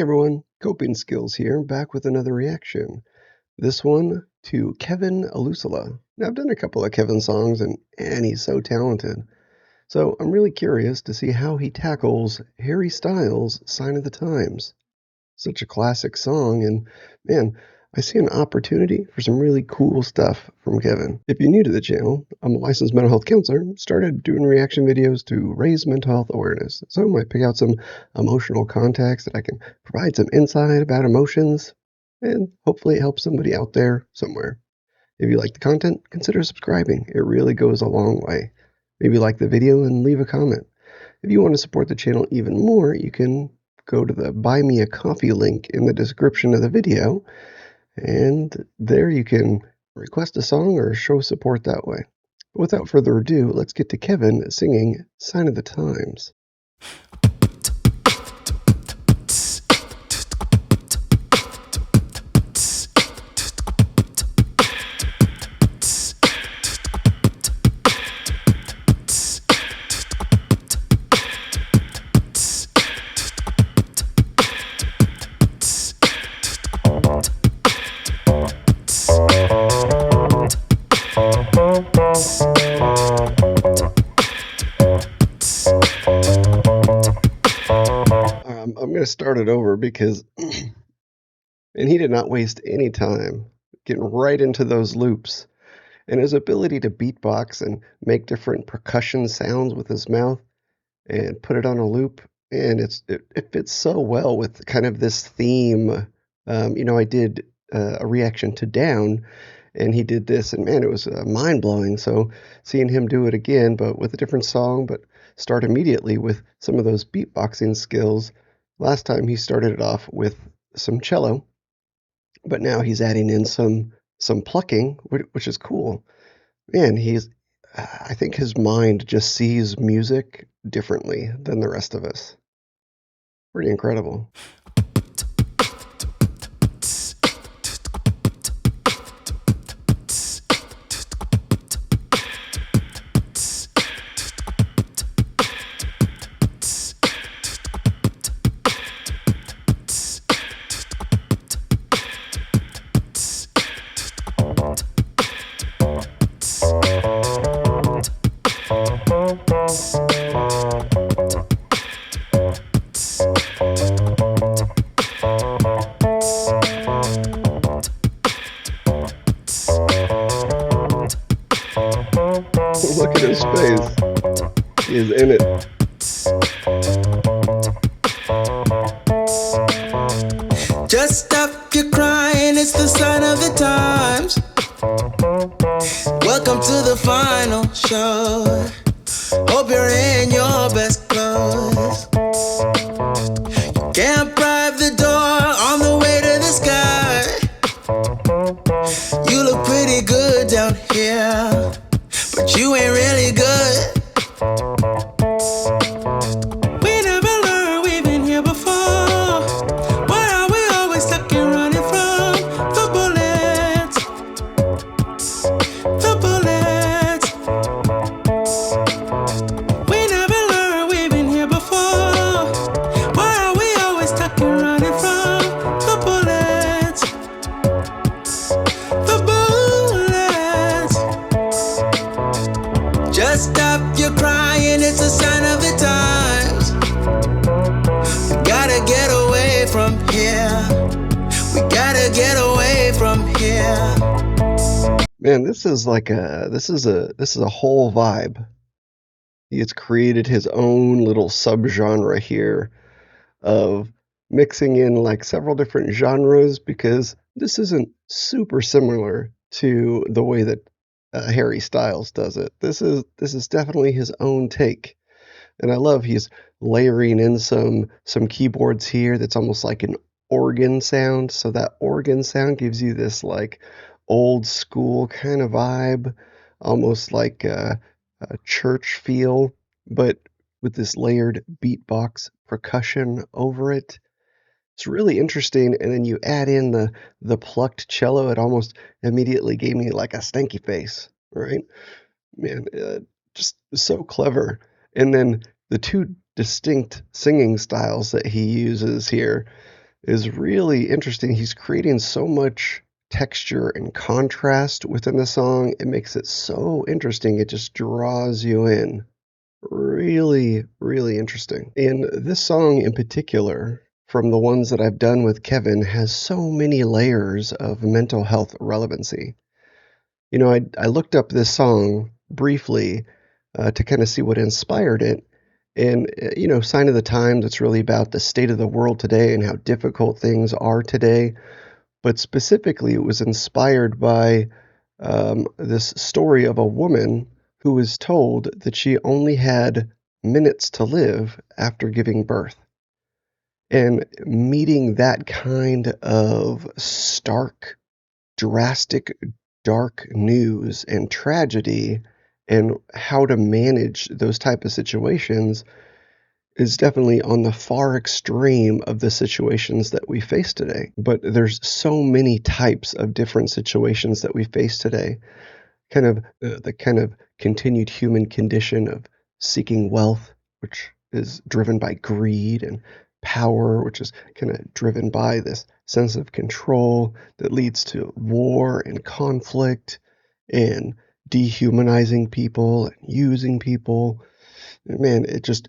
everyone, Coping Skills here, back with another reaction. This one to Kevin Olusola. Now, I've done a couple of Kevin songs, and he's so talented. So I'm really curious to see how he tackles Harry Styles' Sign of the Times. Such a classic song, and man, I see an opportunity for some really cool stuff from Kevin. If you're new to the channel, I'm a licensed mental health counselor and started doing reaction videos to raise mental health awareness. So I might pick out some emotional context that I can provide some insight about emotions, and hopefully it helps somebody out there somewhere. If you like the content, consider subscribing. It really goes a long way. Maybe like the video and leave a comment. If you want to support the channel even more, you can go to the Buy Me a Coffee link in the description of the video, and there you can request a song or show support that way. But without further ado, let's get to Kevin singing Sign of the Times. I'm going to start it over because, and he did not waste any time getting right into those loops. And his ability to beatbox and make different percussion sounds with his mouth and put it on a loop, and it fits so well with kind of this theme. I did a reaction to Down, and he did this, and man, it was mind-blowing. So seeing him do it again, but with a different song, but start immediately with some of those beatboxing skills. Last time he started it off with some cello, but now he's adding in some plucking, which is cool. Man, I think his mind just sees music differently than the rest of us. Pretty incredible. Look at his face. He is in it. Just stop your crying, it's the sign of the times. Welcome to the final show. Hope you're in your best clothes. You can't bribe the door on the way to the sky. You look pretty good down here, but you ain't really good. We never learned, we've been here before. Why are we always stuck and running from the bullets? The bullets. We never learned, we've been here before. Why are we always stuck and running from the bullets? The bullets. Just stop your crying, it's a sign of the times. We gotta get away from here. We gotta get away from here. Man, this is a whole vibe. He has created his own little subgenre here of mixing in like several different genres, because this isn't super similar to the way that Harry Styles does it. This is definitely his own take, and I love he's layering in some keyboards here that's almost like an organ sound. So that organ sound gives you this like old school kind of vibe, almost like a church feel, but with this layered beatbox percussion over it. It's really interesting, and then you add in the plucked cello. It almost immediately gave me like a stanky face, right? Man, just so clever. And then the two distinct singing styles that he uses here. is really interesting. He's creating so much texture and contrast within the song. It makes it so interesting. It just draws you in. Really, really interesting. And this song in particular, from the ones that I've done with Kevin, has so many layers of mental health relevancy. I looked up this song briefly to kind of see what inspired it. And, Sign of the Times, it's really about the state of the world today and how difficult things are today. But specifically, it was inspired by this story of a woman who was told that she only had minutes to live after giving birth. And meeting that kind of stark, drastic, dark news and tragedy and how to manage those type of situations is definitely on the far extreme of the situations that we face today. But there's so many types of different situations that we face today. Kind of the kind of continued human condition of seeking wealth, which is driven by greed, and power, which is kind of driven by this sense of control that leads to war and conflict and dehumanizing people and using people. Man, it just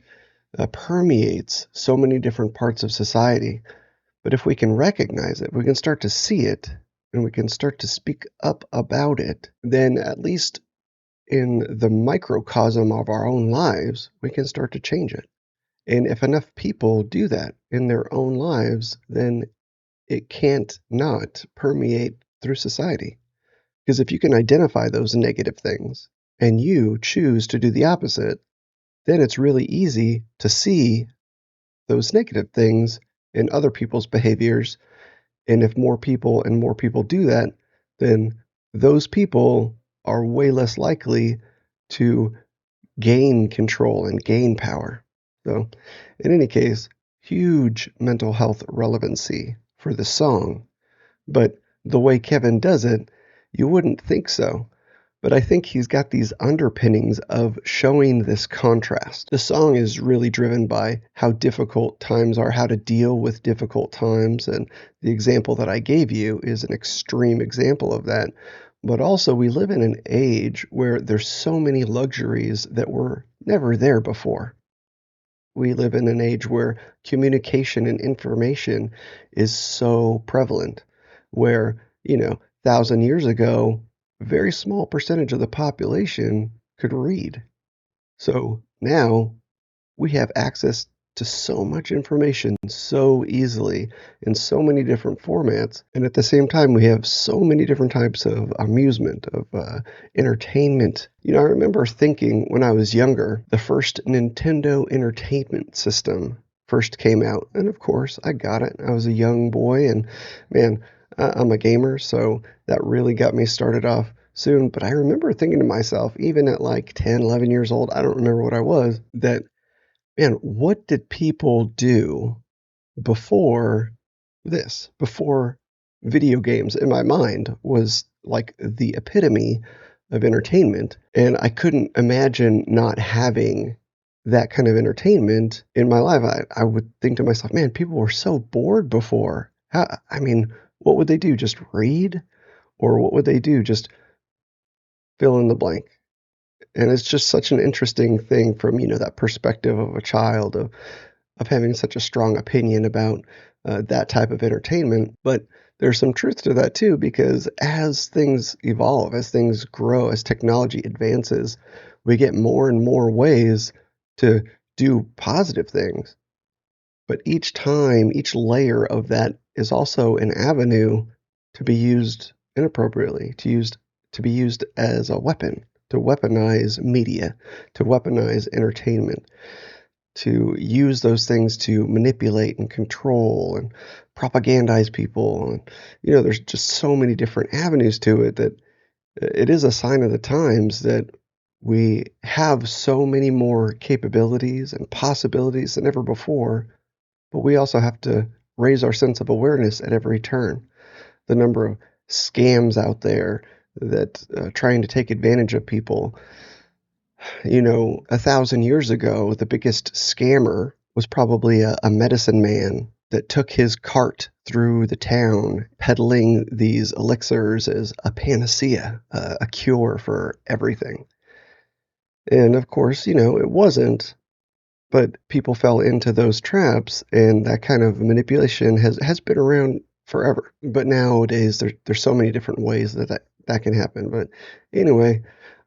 permeates so many different parts of society. But if we can recognize it, we can start to see it, and we can start to speak up about it, then at least in the microcosm of our own lives, we can start to change it. And if enough people do that in their own lives, then it can't not permeate through society. Because if you can identify those negative things and you choose to do the opposite, then it's really easy to see those negative things in other people's behaviors. And if more people do that, then those people are way less likely to gain control and gain power. So, in any case, huge mental health relevancy for the song. But the way Kevin does it, you wouldn't think so. But I think he's got these underpinnings of showing this contrast. The song is really driven by how difficult times are, how to deal with difficult times. And the example that I gave you is an extreme example of that. But also, we live in an age where there's so many luxuries that were never there before. We live in an age where communication and information is so prevalent, where, 1,000 years ago, a very small percentage of the population could read. So now we have access to so much information so easily in so many different formats. And at the same time, we have so many different types of amusement, of entertainment. I remember thinking when I was younger, the first Nintendo Entertainment System first came out. And of course, I got it. I was a young boy, and man, I'm a gamer, so that really got me started off soon. But I remember thinking to myself, even at like 10, 11 years old, I don't remember what I was, that man, what did people do before this? Before video games, in my mind, was like the epitome of entertainment. And I couldn't imagine not having that kind of entertainment in my life. I would think to myself, man, people were so bored before. What would they do? Just read? Or what would they do? Just fill in the blank. And it's just such an interesting thing from, that perspective of a child of having such a strong opinion about that type of entertainment. But there's some truth to that too, because as things evolve, as things grow, as technology advances, we get more and more ways to do positive things. But each time, each layer of that is also an avenue to be used inappropriately, to be used as a weapon, to weaponize media, to weaponize entertainment, to use those things to manipulate and control and propagandize people. And, there's just so many different avenues to it that it is a sign of the times that we have so many more capabilities and possibilities than ever before, but we also have to raise our sense of awareness at every turn. The number of scams out there that trying to take advantage of people. 1,000 years ago, the biggest scammer was probably a medicine man that took his cart through the town peddling these elixirs as a panacea, a cure for everything. And of course, it wasn't, but people fell into those traps, and that kind of manipulation has been around forever. But nowadays, there's so many different ways that can happen. But anyway,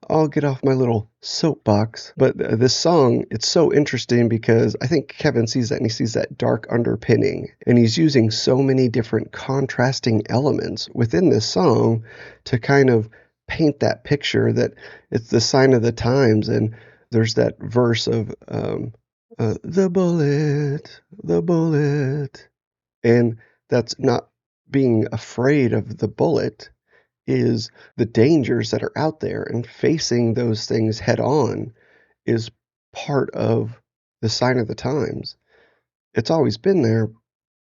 I'll get off my little soapbox. But this song, it's so interesting because I think Kevin sees that, and he sees that dark underpinning, and he's using so many different contrasting elements within this song to kind of paint that picture that it's the sign of the times. And there's that verse of the bullet, and that's not being afraid of the bullet, is the dangers that are out there, and facing those things head on is part of the sign of the times. It's always been there,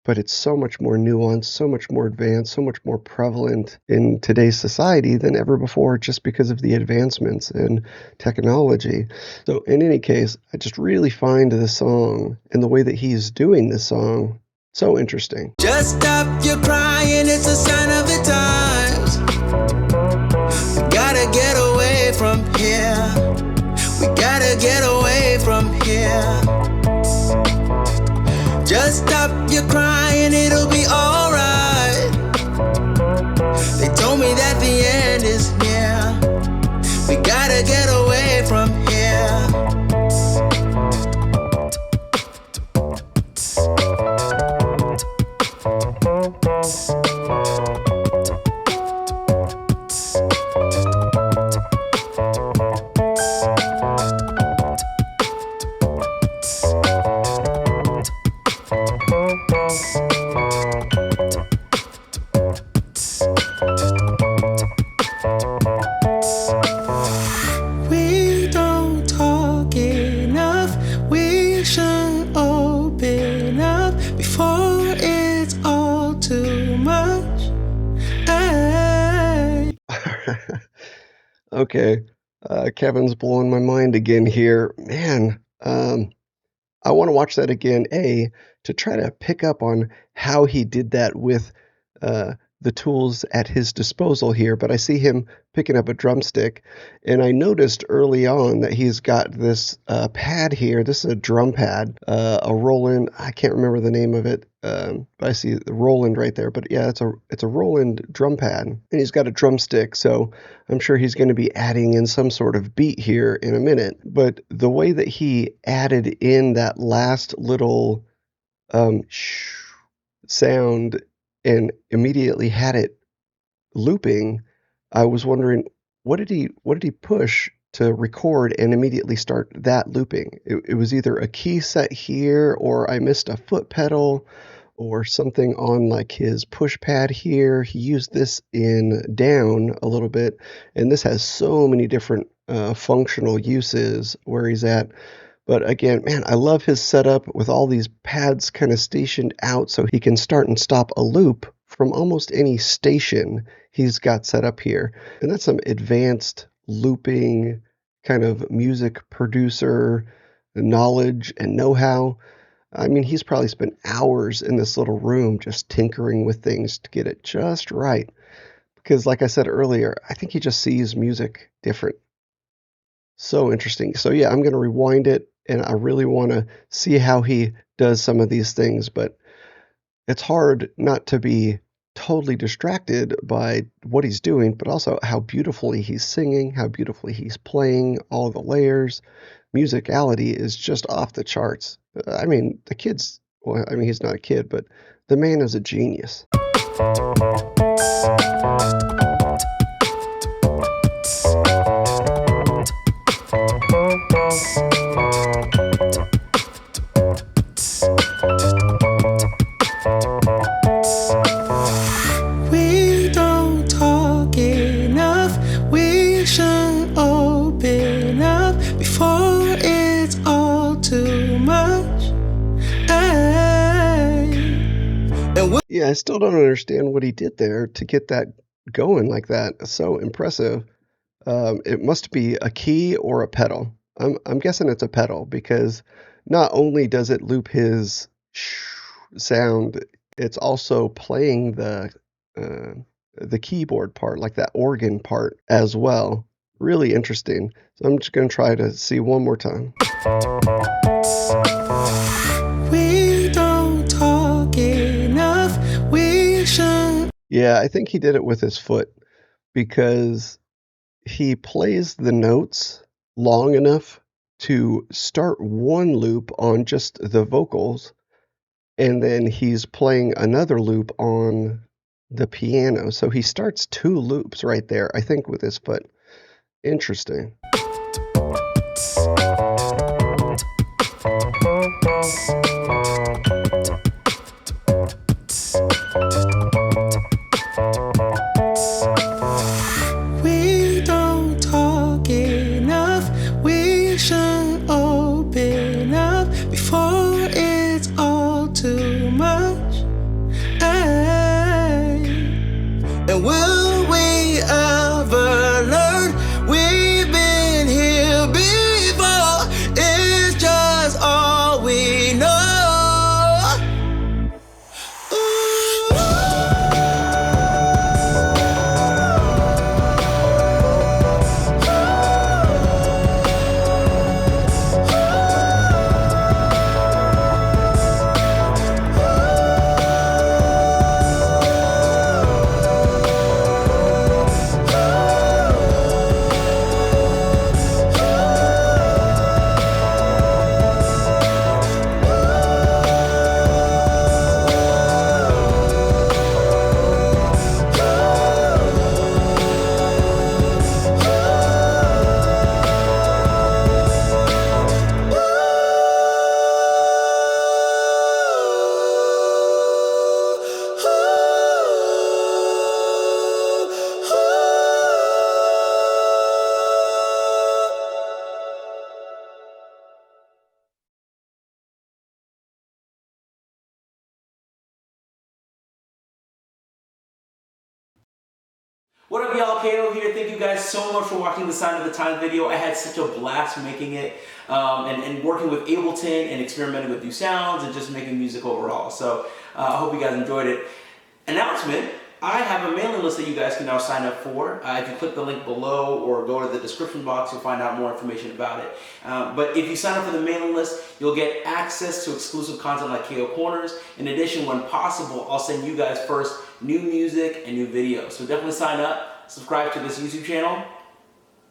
but it's so much more nuanced, so much more advanced, so much more prevalent in today's society than ever before, just because of the advancements in technology. So in any case, I just really find this song and the way that he's doing this song so interesting. Just stop your crying, it's a sign of the times. Gotta get away from here. We gotta get away from here. Just stop your crying, it'll be alright. They told me that the end is near. We gotta get away from here. We don't talk enough. We should open up before it's all too much. Ay. Okay, Kevin's blowing my mind again here. Man, I want to watch that again, to try to pick up on how he did that with the tools at his disposal here. But I see him picking up a drumstick, and I noticed early on that he's got this pad here. This is a drum pad, a Roland. I can't remember the name of it, but I see the Roland right there. But yeah, it's a Roland drum pad, and he's got a drumstick. So I'm sure he's going to be adding in some sort of beat here in a minute. But the way that he added in that last little shh sound and immediately had it looping, I was wondering what did he push to record and immediately start that looping? It was either a key set here, or I missed a foot pedal, or something on like his push pad here. He used this in down a little bit, and this has so many different functional uses where he's at. But again, man, I love his setup with all these pads kind of stationed out so he can start and stop a loop from almost any station he's got set up here. And that's some advanced looping kind of music producer knowledge and know-how. I mean, he's probably spent hours in this little room just tinkering with things to get it just right. Because like I said earlier, I think he just sees music different. So interesting. So yeah, I'm going to rewind it, and I really want to see how he does some of these things, but it's hard not to be totally distracted by what he's doing, but also how beautifully he's singing, how beautifully he's playing, all the layers. Musicality is just off the charts. I mean, well, I mean, he's not a kid, but the man is a genius. We don't talk enough. We should open up before it's all too much. Ay. Yeah, I still don't understand what he did there to get that going like that. It's so impressive. It must be a key or a pedal. I'm guessing it's a pedal, because not only does it loop his sound, it's also playing the keyboard part, like that organ part as well. Really interesting. So I'm just gonna try to see one more time. We don't talk enough. We should. Yeah, I think he did it with his foot because he plays the notes long enough to start one loop on just the vocals, and then he's playing another loop on the piano. So he starts two loops right there, I think, with his foot. Interesting. We don't talk enough. We should open up before it's all too much. And will we ever learn? We've been here before. It's just all we know. What up, y'all? KO here. Thank you guys so much for watching the Sign of the Times video. I had such a blast making it and working with Ableton and experimenting with new sounds and just making music overall. So I hope you guys enjoyed it. Announcement. I have a mailing list that you guys can now sign up for. If you click the link below or go to the description box, you'll find out more information about it. But if you sign up for the mailing list, you'll get access to exclusive content like KO Corners. In addition, when possible, I'll send you guys first new music and new videos. So definitely sign up, subscribe to this YouTube channel,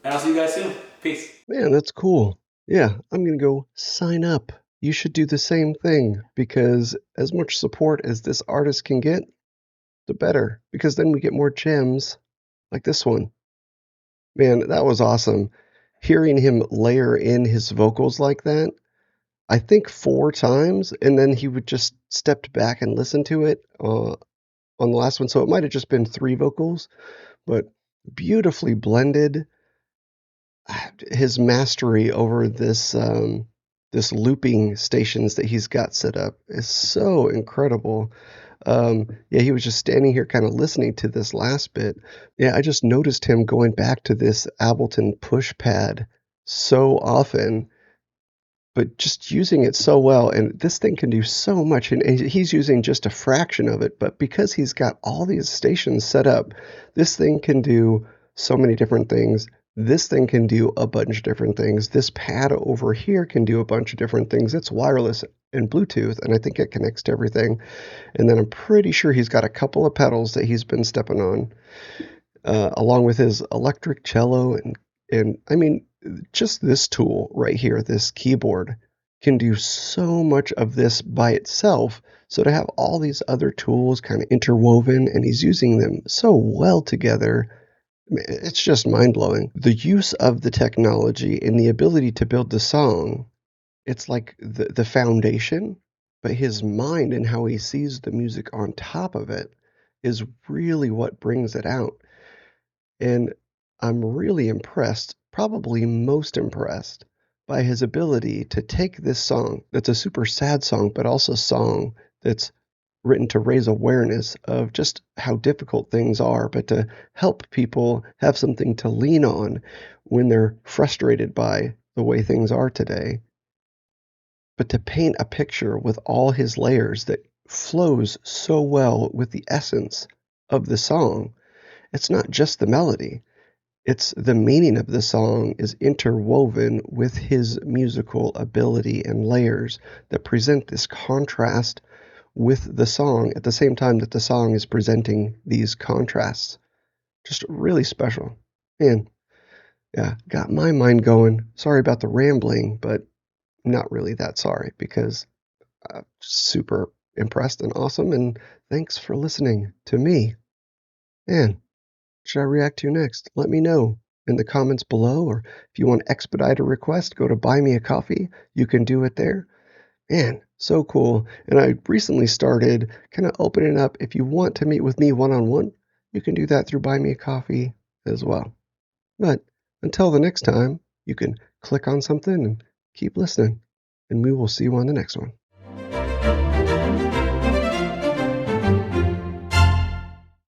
and I'll see you guys soon. Peace. Man, that's cool. Yeah, I'm gonna go sign up. You should do the same thing because as much support as this artist can get, the better, because then we get more gems like this one. Man, that was awesome. Hearing him layer in his vocals like that, I think 4 times, and then he would just stepped back and listen to it on the last one. So it might have just been 3 vocals, but beautifully blended. His mastery over this looping stations that he's got set up is so incredible. Yeah, he was just standing here kind of listening to this last bit. Yeah, I just noticed him going back to this Ableton push pad so often, but just using it so well. And this thing can do so much, and he's using just a fraction of it. But because he's got all these stations set up, this thing can do so many different things. This thing can do a bunch of different things. This pad over here can do a bunch of different things. It's wireless and Bluetooth, and I think it connects to everything. And then I'm pretty sure he's got a couple of pedals that he's been stepping on, along with his electric cello. And I mean, just this tool right here, this keyboard, can do so much of this by itself. So to have all these other tools kind of interwoven, and he's using them so well together, it's just mind-blowing. The use of the technology and the ability to build the song, it's like the foundation, but his mind and how he sees the music on top of it is really what brings it out. And I'm really impressed, probably most impressed, by his ability to take this song that's a super sad song, but also a song that's written to raise awareness of just how difficult things are, but to help people have something to lean on when they're frustrated by the way things are today. But to paint a picture with all his layers that flows so well with the essence of the song. It's not just the melody, it's the meaning of the song is interwoven with his musical ability and layers that present this contrast with the song at the same time that the song is presenting these contrasts. Just really special. Man, yeah, got my mind going. Sorry about the rambling, but not really that sorry because super impressed and awesome. And thanks for listening to me. Man, should I react to next? Let me know in the comments below, or if you want to expedite a request, go to Buy Me a Coffee. You can do it there. Man, so cool. And I recently started kind of opening up. If you want to meet with me one-on-one, you can do that through Buy Me a Coffee as well. But until the next time, you can click on something and keep listening. And we will see you on the next one.